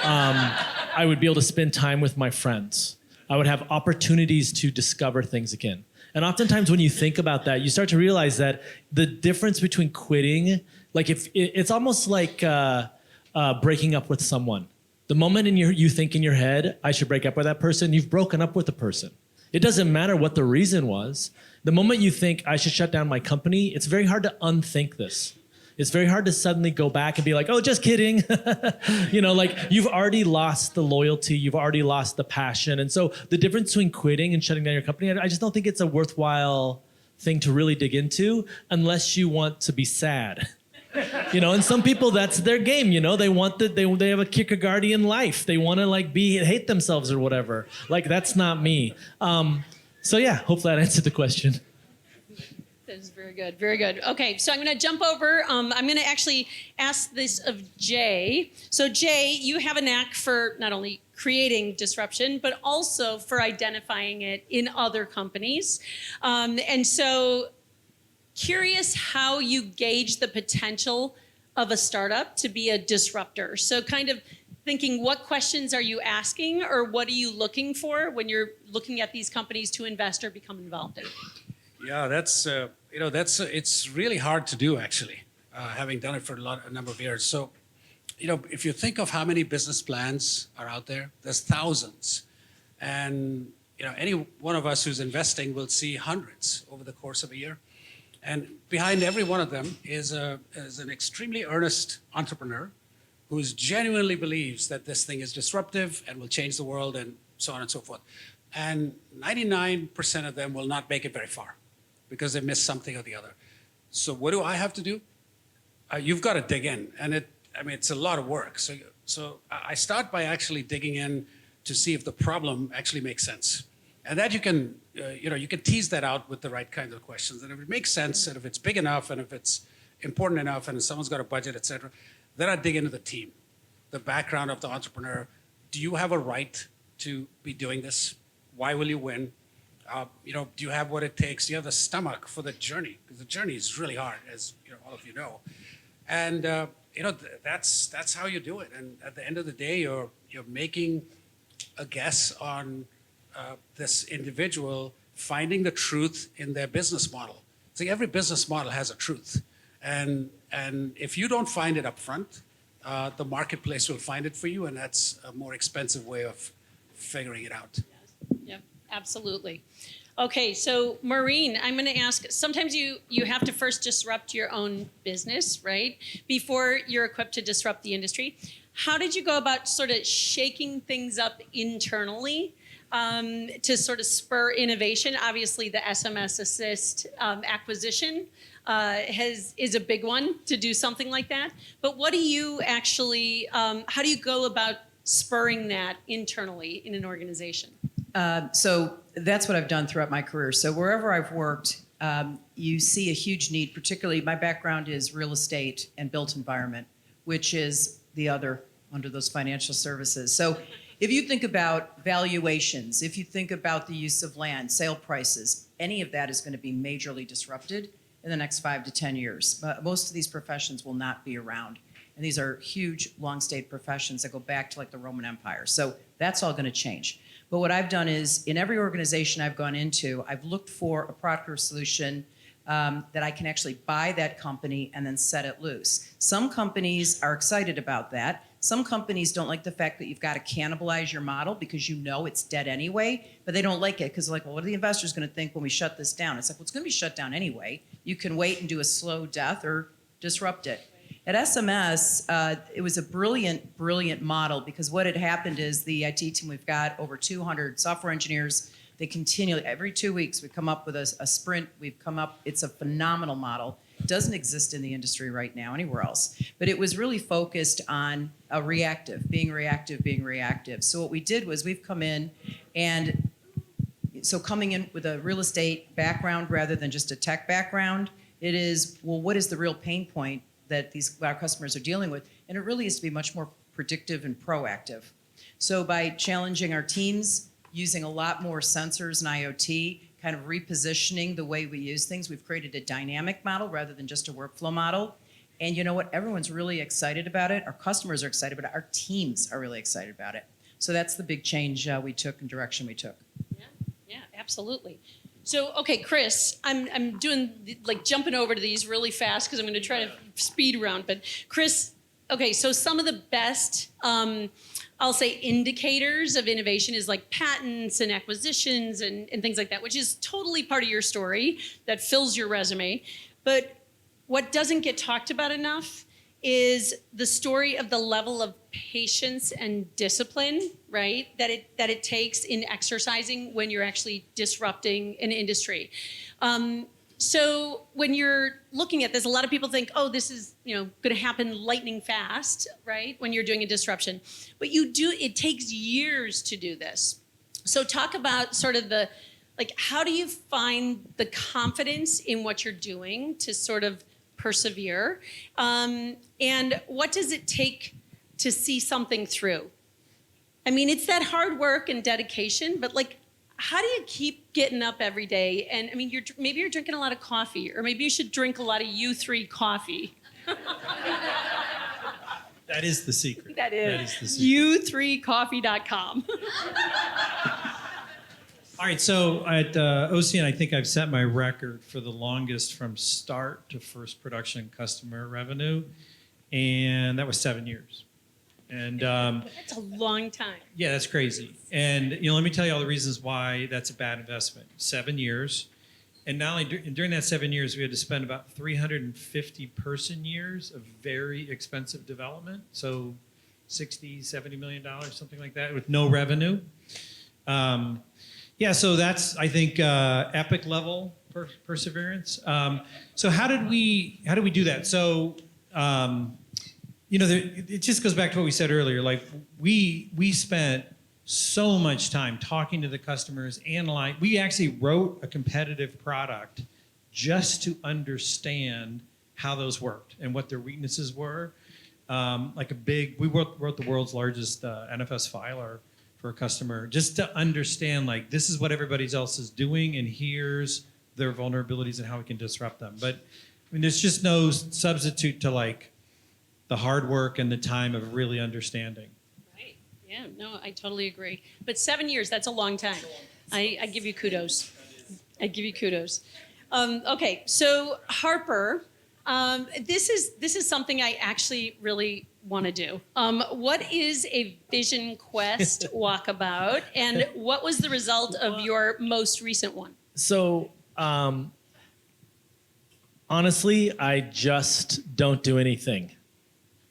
I would be able to spend time with my friends. I would have opportunities to discover things again." And oftentimes when you think about that, you start to realize that the difference between quitting, like if it's almost like breaking up with someone. The moment you think in your head, I should break up with that person, you've broken up with the person. It doesn't matter what the reason was. The moment you think I should shut down my company, it's very hard to unthink this. It's very hard to suddenly go back and be like, oh, just kidding. Like you've already lost the loyalty, you've already lost the passion. And so the difference between quitting and shutting down your company, I just don't think it's a worthwhile thing to really dig into unless you want to be sad. And some people, that's their game, they want they have a Kierkegaardian life. They want to like hate themselves or whatever. Like that's not me. So yeah, hopefully that answered the question. That is very good, very good. Okay, so I'm going to jump over. I'm going to actually ask this of Jay. So Jay, you have a knack for not only creating disruption, but also for identifying it in other companies. And so curious how you gauge the potential of a startup to be a disruptor. So kind of thinking, what questions are you asking, or what are you looking for when you're looking at these companies to invest or become involved in? Yeah, it's really hard to do actually, having done it for a number of years. So, if you think of how many business plans are out there, there's thousands. And, any one of us who's investing will see hundreds over the course of a year. And behind every one of them is an extremely earnest entrepreneur who genuinely believes that this thing is disruptive and will change the world and so on and so forth. And 99% of them will not make it very far because they missed something or the other. So what do I have to do? You've got to dig in, and it's a lot of work. So I start by actually digging in to see if the problem actually makes sense, and that you can tease that out with the right kinds of questions. And if it makes sense, and if it's big enough, and if it's important enough, and if someone's got a budget, etc., then I dig into the team, the background of the entrepreneur. Do you have a right to be doing this? Why will you win? Do you have what it takes? Do you have the stomach for the journey? Because the journey is really hard, as all of you know. And that's how you do it. And at the end of the day, you're making a guess on this individual finding the truth in their business model. See, every business model has a truth, and if you don't find it up front, the marketplace will find it for you, and that's a more expensive way of figuring it out. Yep, absolutely. Okay, so Maureen, I'm going to ask, sometimes you have to first disrupt your own business, right? Before you're equipped to disrupt the industry. How did you go about sort of shaking things up internally to sort of spur innovation? Obviously, the SMS Assist acquisition is a big one to do something like that. But what do you actually, how do you go about spurring that internally in an organization? So that's what I've done throughout my career. So wherever I've worked, you see a huge need, particularly my background is real estate and built environment, which is the other under those financial services. So if you think about valuations, if you think about the use of land, sale prices, any of that is going to be majorly disrupted in the next 5 to 10 years. Most of these professions will not be around. And these are huge, long-stayed professions that go back to like the Roman Empire. So that's all going to change. But what I've done is, in every organization I've gone into, I've looked for a product or solution that I can actually buy that company and then set it loose. Some companies are excited about that. Some companies don't like the fact that you've got to cannibalize your model because it's dead anyway, but they don't like it because they're like, well, what are the investors going to think when we shut this down? It's like, well, it's going to be shut down anyway. You can wait and do a slow death or disrupt it. At SMS, it was a brilliant, brilliant model because what had happened is the IT team, we've got over 200 software engineers. They continually, every 2 weeks, we come up with a sprint. We've come up, it's a phenomenal model. doesn't exist in the industry right now anywhere else. But it was really focused on being reactive. So what we did was we've come in and so coming in with a real estate background rather than just a tech background, it is, well, what is the real pain point that our customers are dealing with? And it really is to be much more predictive and proactive. So by challenging our teams, using a lot more sensors and IoT, kind of repositioning the way we use things, we've created a dynamic model rather than just a workflow model. And you know what? Everyone's really excited about it. Our customers are excited about it. Our teams are really excited about it. So that's the big change we took and direction we took. Yeah, absolutely. So, okay, Chris, I'm doing like jumping over to these really fast because I'm going to try to speed around. But Chris, okay, so some of the best, I'll say, indicators of innovation is like patents and acquisitions and things like that, which is totally part of your story that fills your resume. But what doesn't get talked about enough is the story of the level of patience and discipline, right, that it takes in exercising when you're actually disrupting an industry. So when you're looking at this, a lot of people think, oh, this is going to happen lightning fast, right, when you're doing a disruption. But it takes years to do this. So talk about sort of how do you find the confidence in what you're doing to sort of persevere? And what does it take to see something through? I mean, it's that hard work and dedication, but how do you keep getting up every day? And I mean, maybe you're drinking a lot of coffee, or maybe you should drink a lot of U3 coffee. That is the secret. That is the secret. U3coffee.com. All right, so at OCN, I think I've set my record for the longest from start to first production customer revenue, and that was 7 years. And that's a long time. yeah, that's crazy. And let me tell you all the reasons why that's a bad investment. 7 years, and not only during that 7 years, we had to spend about 350 person years of very expensive development, so $60, $70 million, something like that, with no revenue. Yeah, so that's, I think, epic level perseverance. So how did we do that? So it just goes back to what we said earlier. We spent so much time talking to the customers, analyzing. We actually wrote a competitive product just to understand how those worked and what their weaknesses were. We wrote the world's largest NFS filer for a customer just to understand, this is what everybody else is doing, and here's their vulnerabilities and how we can disrupt them. But I mean, there's just no substitute to the hard work and the time of really understanding. Right. Yeah, no, I totally agree. But 7 years, that's a long time. I give you kudos. I give you kudos. Okay, so Harper, this is something I actually really want to do. What is a Vision Quest walkabout, and what was the result of your most recent one? So, honestly, I just don't do anything.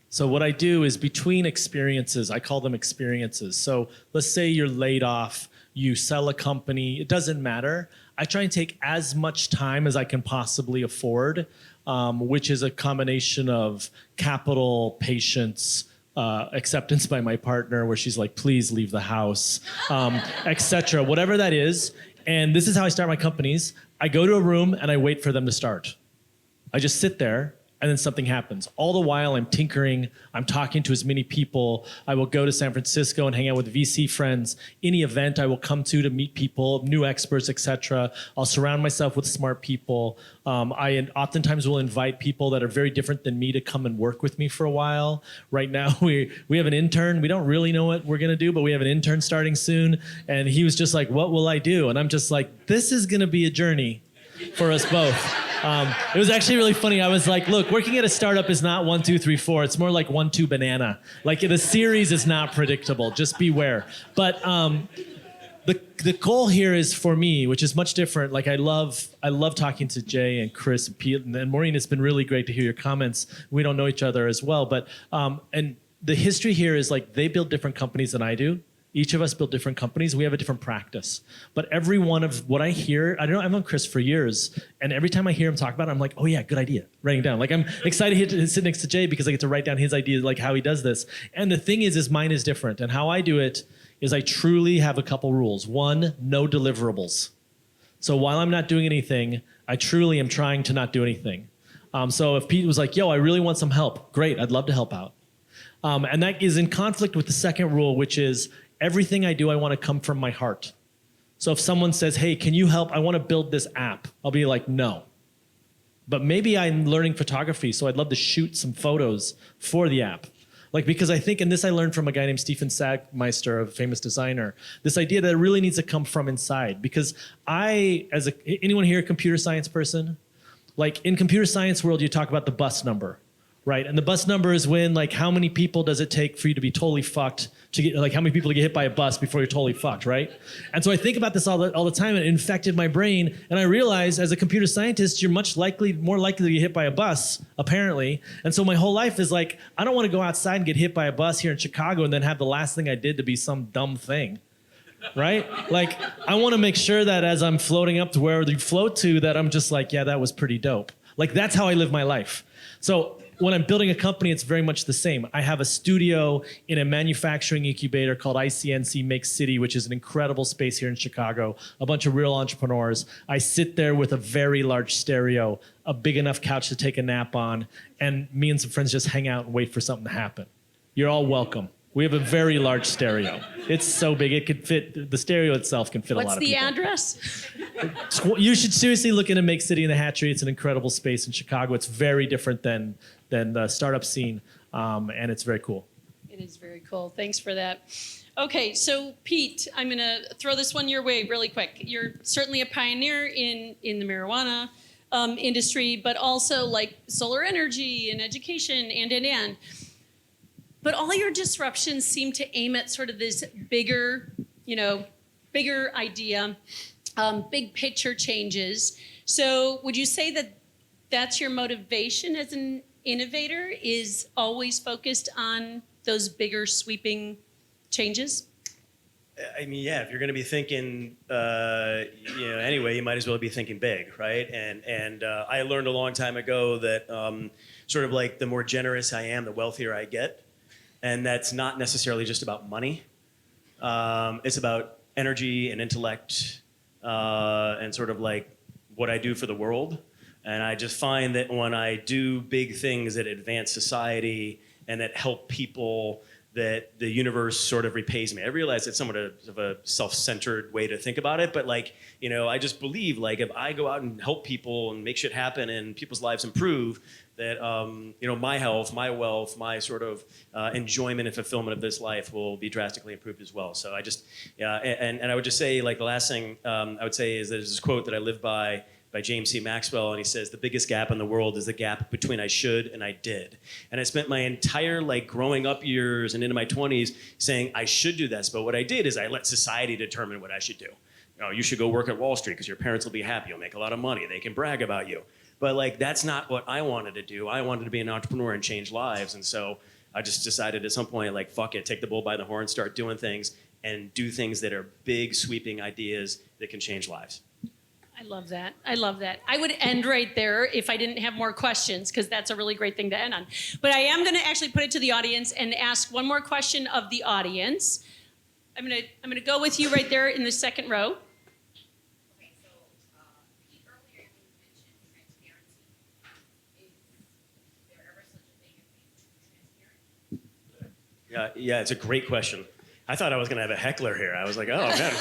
So what I do is between experiences, I call them experiences. So let's say you're laid off, you sell a company, it doesn't matter. I try and take as much time as I can possibly afford, which is a combination of capital, patience, acceptance by my partner, where she's like, please leave the house, etc., whatever that is. And this is how I start my companies. I go to a room and I wait for them to start. I just sit there, and then something happens. All the while I'm tinkering, I'm talking to as many people. I will go to San Francisco and hang out with VC friends. Any event I will come to meet people, new experts, etc. I'll surround myself with smart people. I oftentimes will invite people that are very different than me to come and work with me for a while. Right now we have an intern. We don't really know what we're gonna do, but we have an intern starting soon. And he was just like, what will I do? And I'm just like, this is gonna be a journey for us both. It was actually really funny. I was like, look, working at a startup is not 1, 2, 3, 4. It's more like 1, 2 banana. The series is not predictable. Just beware. But the goal here is for me, which is much different. I love talking to Jay and Chris and Pete and Maureen. It's been really great to hear your comments. We don't know each other as well, but and the history here is they build different companies than I do. Each of us build different companies. We have a different practice. But every one of what I hear, I don't know, I've known Chris for years, and every time I hear him talk about it, I'm like, oh yeah, good idea, writing it down. Like I'm excited to sit next to Jay because I get to write down his ideas, like how he does this. And the thing is mine is different. And how I do it is I truly have a couple rules. One, no deliverables. So while I'm not doing anything, I truly am trying to not do anything. So if Pete was like, yo, I really want some help, great, I'd love to help out. And that is in conflict with the second rule, which is everything I do, I want to come from my heart. So if someone says, hey, can you help? I want to build this app. I'll be like, no. But maybe I'm learning photography, so I'd love to shoot some photos for the app. Like, because I think, and this I learned from a guy named Stephen Sagmeister, a famous designer, this idea that it really needs to come from inside. Because anyone here a computer science person? Like in computer science world, you talk about the bus number, right? And the bus number is when, like, how many people does it take for you to be totally fucked, to get, like, how many people to get hit by a bus before you're totally fucked, right? And so I think about this all the time, and it infected my brain. And I realized as a computer scientist, you're more likely to get hit by a bus, apparently. And so my whole life is like, I don't want to go outside and get hit by a bus here in Chicago and then have the last thing I did to be some dumb thing. Right? Like, I want to make sure that as I'm floating up to where you float to, that I'm just like, yeah, that was pretty dope. Like, that's how I live my life. So when I'm building a company, it's very much the same. I have a studio in a manufacturing incubator called ICNC Make City, which is an incredible space here in Chicago, a bunch of real entrepreneurs. I sit there with a very large stereo, a big enough couch to take a nap on, and me and some friends just hang out and wait for something to happen. You're all welcome. We have a very large stereo. It's so big, it could fit, the stereo itself can fit a lot of people. What's the address? You should seriously look into Make City in the Hatchery. It's an incredible space in Chicago. It's very different than the startup scene, and it's very cool. It is very cool. Thanks for that. Okay, so Pete, I'm gonna throw this one your way really quick. You're certainly a pioneer in the marijuana industry, but also like solar energy and education and. But all your disruptions seem to aim at sort of this bigger idea, big picture changes. So would you say that that's your motivation as an innovator, is always focused on those bigger sweeping changes? I mean, yeah, if you're going to be thinking, anyway, you might as well be thinking big, right? And I learned a long time ago that sort of like the more generous I am, the wealthier I get. And that's not necessarily just about money. It's about energy and intellect and sort of like what I do for the world. And I just find that when I do big things that advance society and that help people, that the universe sort of repays me. I realize it's somewhat of a self-centered way to think about it, but like, I just believe like if I go out and help people and make shit happen and people's lives improve, that my health, my wealth, my sort of enjoyment and fulfillment of this life will be drastically improved as well. So I just, and I would just say, like, the last thing I would say is there's this quote that I live by James C. Maxwell, and he says, the biggest gap in the world is the gap between I should and I did. And I spent my entire like growing up years and into my 20s saying I should do this, but what I did is I let society determine what I should do. You should go work at Wall Street because your parents will be happy, you'll make a lot of money, they can brag about you. But like, that's not what I wanted to do. I wanted to be an entrepreneur and change lives. And so I just decided at some point, like, fuck it, take the bull by the horn, start doing things and do things that are big, sweeping ideas that can change lives. I love that. I love that. I would end right there if I didn't have more questions, because that's a really great thing to end on. But I am going to actually put it to the audience and ask one more question of the audience. I'm going to go with you right there in the second row. Yeah, it's a great question. I thought I was going to have a heckler here. I was like, oh, man.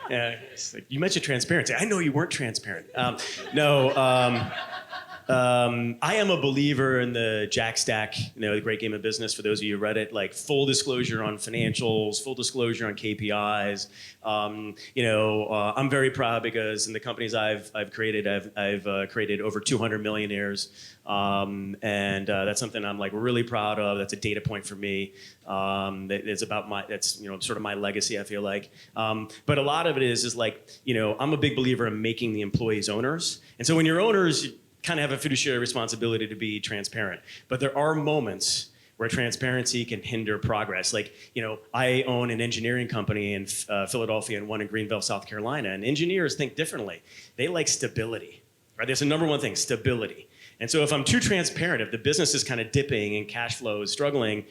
Yeah. It's like, you mentioned transparency. I know you weren't transparent. I am a believer in the Jack Stack, the great game of business. For those of you who read it, like full disclosure on financials, full disclosure on KPIs. I'm very proud because in the companies I've created, I've created over 200 millionaires. That's something I'm like really proud of. That's a data point for me. It's about that's sort of my legacy, I feel like. But a lot of it is like, I'm a big believer in making the employees owners. And so when you're owners, you kind of have a fiduciary responsibility to be transparent. But there are moments where transparency can hinder progress. Like, I own an engineering company in Philadelphia and one in Greenville, South Carolina, and engineers think differently. They like stability, right? There's the number one thing, stability. And so if I'm too transparent, if the business is kind of dipping and cash flow is struggling,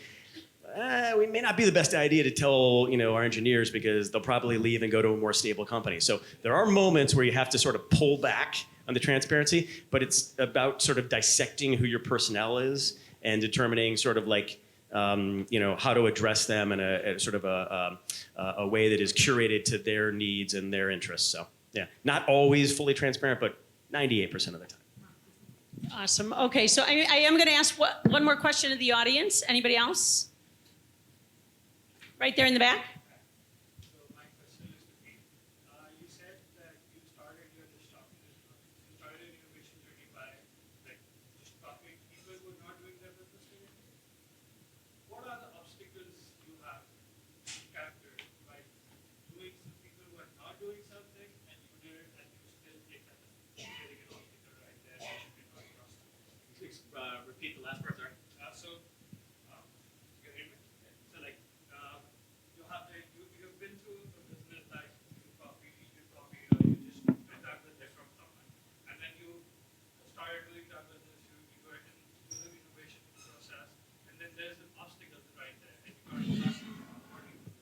we may not be the best idea to tell our engineers, because they'll probably leave and go to a more stable company. So there are moments where you have to sort of pull back on the transparency, but it's about sort of dissecting who your personnel is and determining sort of like how to address them in a sort of a way that is curated to their needs and their interests. So yeah, not always fully transparent, but 98% of the time. Awesome. Okay, so I am going to ask one more question to the audience. Anybody else? Right there in the back. So my question is to Pete. You said that you started your disruptive, you started innovation journey by just talking to people who are not doing their business today. What are the obstacles you have encountered by doing some people who are not doing something and you did it and you still take that as getting an obstacle right there that you did not cross? Please repeat the last part, sorry. You can hear me? So you've been to a business like you copy, you just get that business from someone, and then you started doing that business, you go ahead and do the innovation process, and then there's an obstacle right there, and you got to what do you do?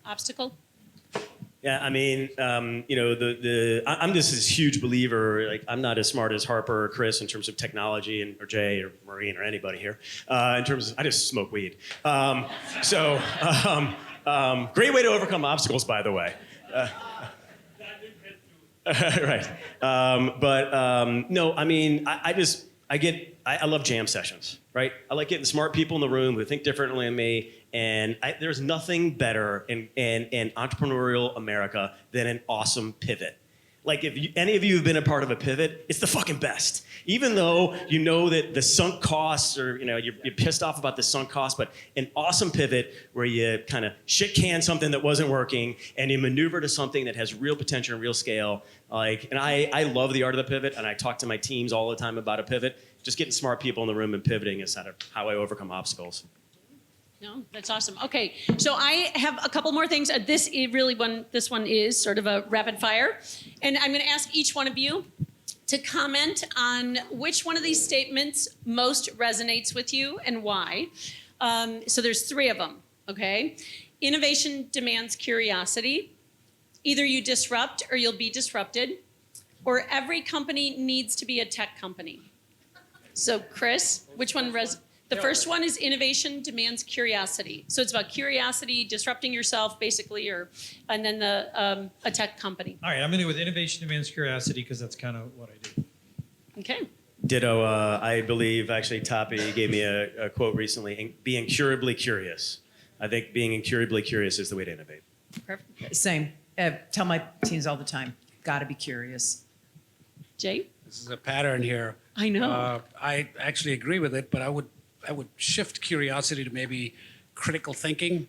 Obstacle? Yeah, I mean, I'm just this huge believer. Like, I'm not as smart as Harper or Chris in terms of technology, or Jay or Maureen or anybody here. In terms of, I just smoke weed. Great way to overcome obstacles, by the way. Right. No, I mean, I love jam sessions, right? I like getting smart people in the room who think differently than me. And there's nothing better in entrepreneurial America than an awesome pivot. Like, if any of you have been a part of a pivot, it's the fucking best. Even though you know that the sunk costs, or you're pissed off about the sunk costs, but an awesome pivot where you kind of shit can something that wasn't working and you maneuver to something that has real potential and real scale. And I love the art of the pivot, and I talk to my teams all the time about a pivot. Just getting smart people in the room and pivoting is how I overcome obstacles. No, that's awesome. Okay, so I have a couple more things. This one is sort of a rapid fire, and I'm going to ask each one of you to comment on which one of these statements most resonates with you and why. So there's 3 of them. Okay, innovation demands curiosity. Either you disrupt or you'll be disrupted, or every company needs to be a tech company. So Chris, which one The first one is innovation demands curiosity. So it's about curiosity, disrupting yourself, basically, and then a tech company. All right, I'm going to go with innovation demands curiosity, because that's kind of what I do. Okay. Ditto. I believe actually Tapi gave me a quote recently: "Be incurably curious." I think being incurably curious is the way to innovate. Perfect. Same. Tell my teams all the time, got to be curious. Jay? This is a pattern here. I know. I actually agree with it, but I would shift curiosity to maybe critical thinking,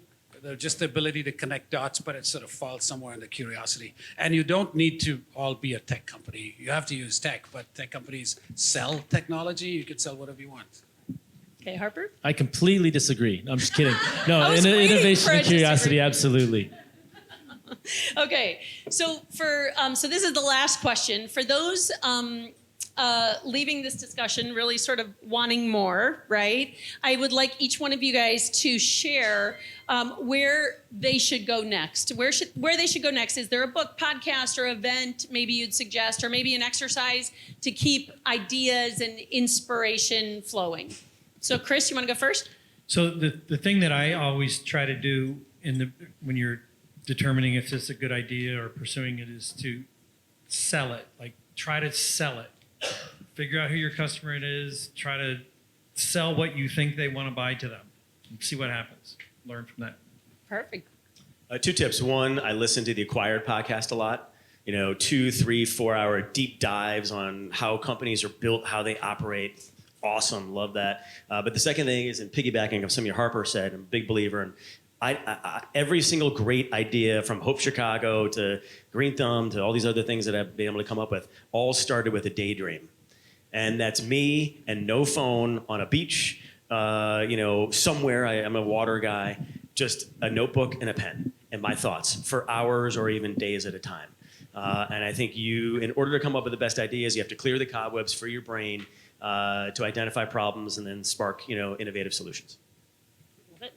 just the ability to connect dots, but it sort of falls somewhere in the curiosity. And you don't need to all be a tech company. You have to use tech, but tech companies sell technology. You can sell whatever you want. Okay, Harper? I completely disagree. No, I'm just kidding. No, I was waiting for innovation a and curiosity, disagreement. absolutely. Okay, so so this is the last question. For those leaving this discussion really sort of wanting more, right? I would like each one of you guys to share where they should go next. Where they should go next. Is there a book, podcast, or event maybe you'd suggest, or maybe an exercise to keep ideas and inspiration flowing? So Chris, you want to go first? So the thing that I always try to do when you're determining if this is a good idea or pursuing it is to sell it. Like, try to sell it. Figure out who your customer it is. Try to sell what you think they want to buy to them. And see what happens. Learn from that. Perfect. 2 tips. 1, I listen to the Acquired podcast a lot. 2, 3, 4 hour deep dives on how companies are built, how they operate. Awesome. Love that. But the second thing is, in piggybacking of something Harper said, I'm a big believer in every single great idea, from Hope Chicago to Green Thumb to all these other things that I've been able to come up with, all started with a daydream. And that's me and no phone on a beach somewhere. I'm a water guy. Just a notebook and a pen and my thoughts for hours or even days at a time. And I think in order to come up with the best ideas, you have to clear the cobwebs for your brain to identify problems and then spark, innovative solutions.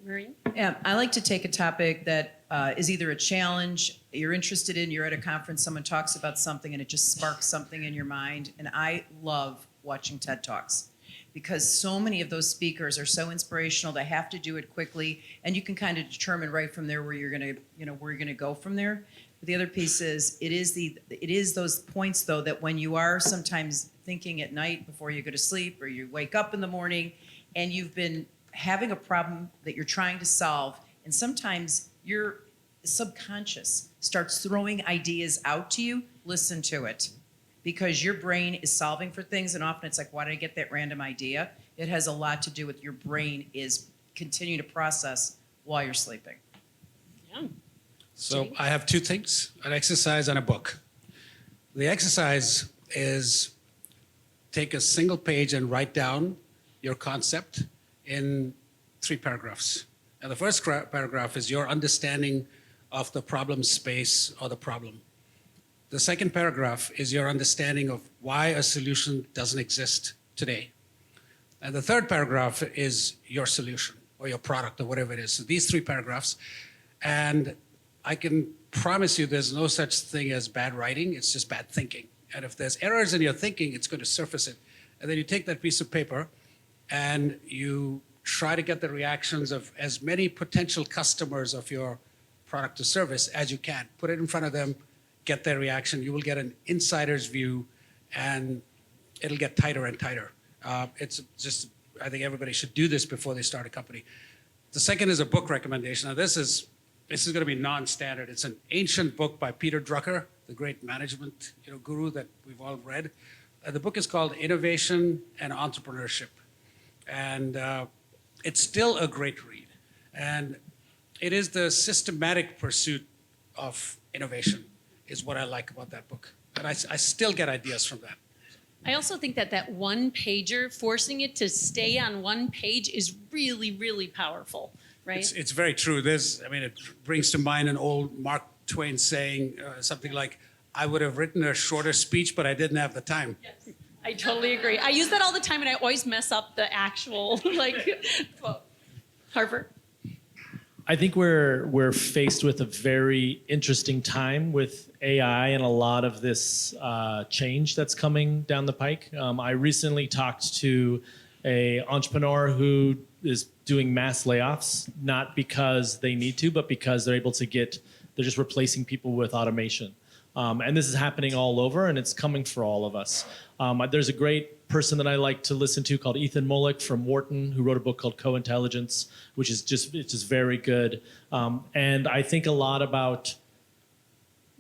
Maureen? Yeah, I like to take a topic that is either a challenge you're interested in, you're at a conference, someone talks about something and it just sparks something in your mind. And I love watching TED Talks because so many of those speakers are so inspirational. They have to do it quickly, and you can kind of determine right from there where you're gonna go from there. But the other piece is it is those points though that when you are sometimes thinking at night before you go to sleep or you wake up in the morning and you've been having a problem that you're trying to solve, and sometimes your subconscious starts throwing ideas out to you, listen to it. Because your brain is solving for things, and often it's like, why did I get that random idea? It has a lot to do with your brain is continuing to process while you're sleeping. Yeah. So I have two things, an exercise and a book. The exercise is take a single page and write down your concept in 3 paragraphs. And the first paragraph is your understanding of the problem space or the problem. The second paragraph is your understanding of why a solution doesn't exist today. And the third paragraph is your solution or your product or whatever it is. So these 3 paragraphs. And I can promise you there's no such thing as bad writing, it's just bad thinking. And if there's errors in your thinking, it's going to surface it. And then you take that piece of paper and you try to get the reactions of as many potential customers of your product or service as you can. Put it in front of them, get their reaction. You will get an insider's view, and it'll get tighter and tighter. It's just, I think everybody should do this before they start a company. The second is a book recommendation. Now this is going to be non-standard. It's an ancient book by Peter Drucker, the great management guru that we've all read. The book is called Innovation and Entrepreneurship. And it's still a great read. And it is the systematic pursuit of innovation is what I like about that book. And I still get ideas from that. I also think that one pager, forcing it to stay on one page is really, really powerful, right? It's very true. It brings to mind an old Mark Twain saying something like, I would have written a shorter speech, but I didn't have the time. Yes, I totally agree. I use that all the time, and I always mess up the actual, quote. Harper? I think we're faced with a very interesting time with AI and a lot of this change that's coming down the pike. I recently talked to an entrepreneur who is doing mass layoffs, not because they need to, but because they're just replacing people with automation. And this is happening all over, and it's coming for all of us. There's a great person that I like to listen to called Ethan Mollick from Wharton, who wrote a book called Co-Intelligence, which is just very good. And I think a lot about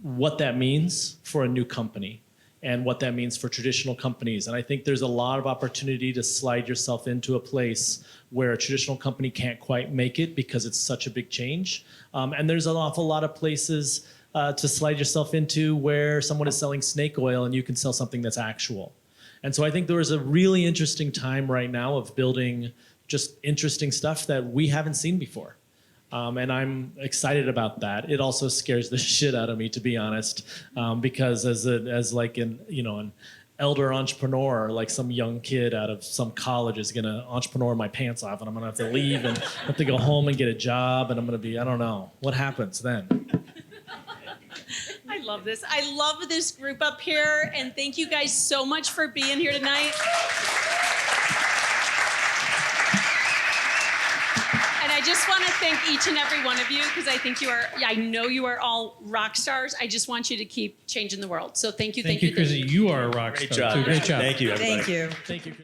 what that means for a new company and what that means for traditional companies. And I think there's a lot of opportunity to slide yourself into a place where a traditional company can't quite make it because it's such a big change. And there's an awful lot of places to slide yourself into where someone is selling snake oil and you can sell something that's actual. And so I think there is a really interesting time right now of building just interesting stuff that we haven't seen before. And I'm excited about that. It also scares the shit out of me, to be honest, because as an elder entrepreneur, like some young kid out of some college is gonna entrepreneur my pants off, and I'm gonna have to leave and have to go home and get a job, and I'm gonna be, I don't know, what happens then? I love this. I love this group up here, and thank you guys so much for being here tonight. And I just want to thank each and every one of you because I know you are all rock stars. I just want you to keep changing the world. So thank you. Thank you, Kristi. You are a rock Great star job. too. Great job. Thank you, everybody. Thank you. Thank you.